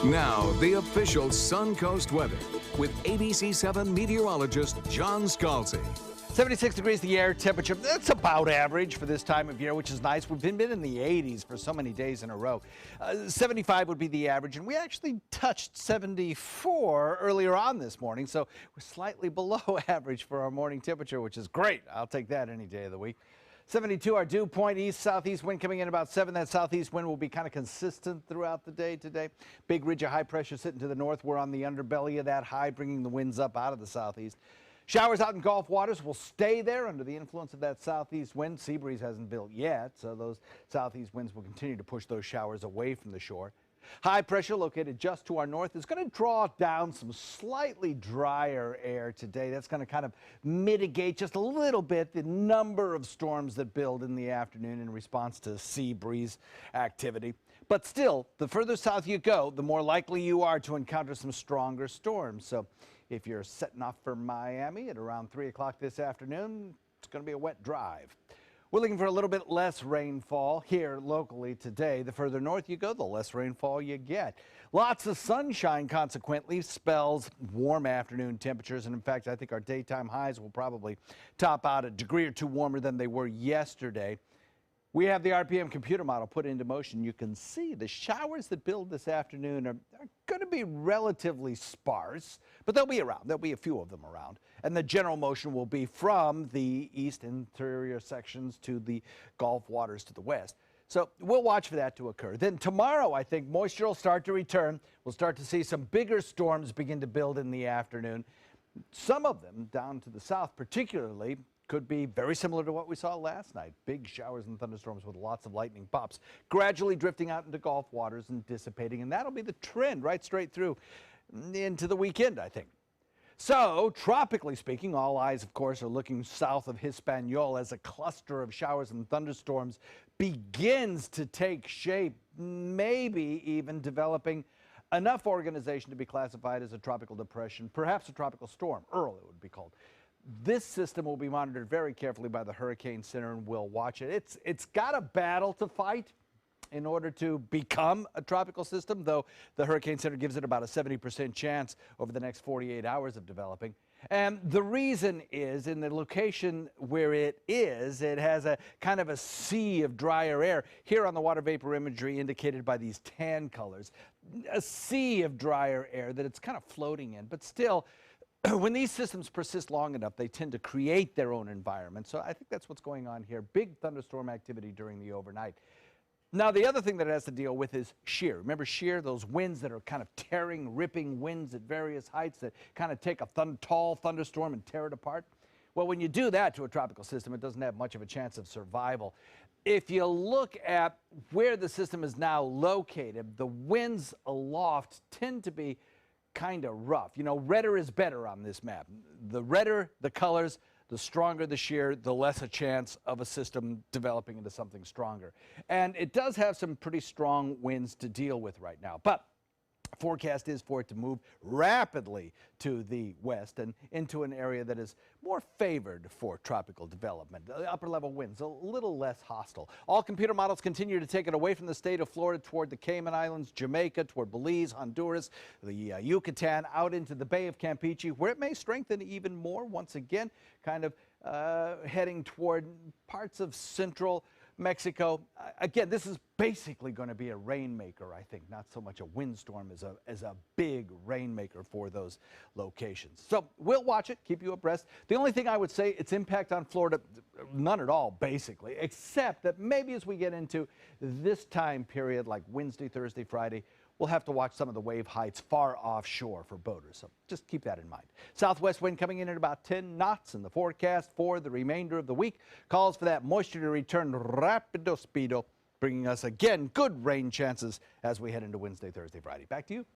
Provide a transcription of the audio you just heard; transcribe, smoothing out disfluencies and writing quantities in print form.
Now, the official Suncoast weather with ABC7 meteorologist John Scalzi. 76 degrees the air temperature. That's about average for this time of year, which is nice. We've been in the 80s for so many days in a row. 75 would be the average, and we actually touched 74 earlier on this morning, so we're slightly below average for our morning temperature, which is great. I'll take that any day of the week. 72, our dew point, east-southeast wind coming in about 7. That southeast wind will be kind of consistent throughout the day today. Big ridge of high pressure sitting to the north. We're on the underbelly of that high, bringing the winds up out of the southeast. Showers out in Gulf waters will stay there under the influence of that southeast wind. Sea breeze hasn't built yet, so those southeast winds will continue to push those showers away from the shore. High pressure located just to our north is going to draw down some slightly drier air today. That's going to kind of mitigate just a little bit the number of storms that build in the afternoon in response to sea breeze activity. But still, the further south you go, the more likely you are to encounter some stronger storms. So if you're setting off for Miami at around 3 o'clock this afternoon, it's going to be a wet drive. We're looking for a little bit less rainfall here locally today. The further north you go, the less rainfall you get. Lots of sunshine, consequently, spells warm afternoon temperatures. And in fact, I think our daytime highs will probably top out a degree or two warmer than they were yesterday. We have the RPM computer model put into motion. You can see the showers that build this afternoon are going to be relatively sparse, but they'll be around. There'll be a few of them around. And the general motion will be from the east interior sections to the Gulf waters to the west. So we'll watch for that to occur. Then tomorrow, I think moisture will start to return. We'll start to see some bigger storms begin to build in the afternoon. Some of them down to the south particularly could be very similar to what we saw last night. Big showers and thunderstorms with lots of lightning pops, gradually drifting out into Gulf waters and dissipating. And that'll be the trend right straight through into the weekend, I think. So, tropically speaking, all eyes, of course, are looking south of Hispaniola as a cluster of showers and thunderstorms begins to take shape, maybe even developing enough organization to be classified as a tropical depression, perhaps a tropical storm. Earl, it would be called. This system will be monitored very carefully by the Hurricane Center, and we'll watch it. It's got a battle to fight in order to become a tropical system, though the Hurricane Center gives it about a 70% chance over the next 48 hours of developing. And the reason is in the location where it is, it has a kind of a sea of drier air. Here on the water vapor imagery indicated by these tan colors, a sea of drier air that it's kind of floating in, but still, when these systems persist long enough, they tend to create their own environment. So I think that's what's going on here. Big thunderstorm activity during the overnight. Now, the other thing that it has to deal with is shear. Remember shear, those winds that are kind of tearing, ripping winds at various heights that kind of take a tall thunderstorm and tear it apart? Well, when you do that to a tropical system, it doesn't have much of a chance of survival. If you look at where the system is now located, the winds aloft tend to be kind of rough. You know, redder is better on this map. The redder the colors, the stronger the shear, the less a chance of a system developing into something stronger. And it does have some pretty strong winds to deal with right now. But forecast is for it to move rapidly to the west and into an area that is more favored for tropical development. The upper level winds a little less hostile. All computer models continue to take it away from the state of Florida toward the Cayman Islands, Jamaica, toward Belize, Honduras, the Yucatan, out into the Bay of Campeche, where it may strengthen even more once again, kind of heading toward parts of central Mexico. Again, this is basically going to be a rainmaker, I think, not so much a windstorm as a big rainmaker for those locations. So we'll watch it, keep you abreast. The only thing I would say, its impact on Florida, none at all, basically, except that maybe as we get into this time period, like Wednesday, Thursday, Friday, we'll have to watch some of the wave heights far offshore for boaters. So just keep that in mind. Southwest wind coming in at about 10 knots in the forecast for the remainder of the week. Calls for that moisture to return rapido speedo, bringing us again good rain chances as we head into Wednesday, Thursday, Friday. Back to you.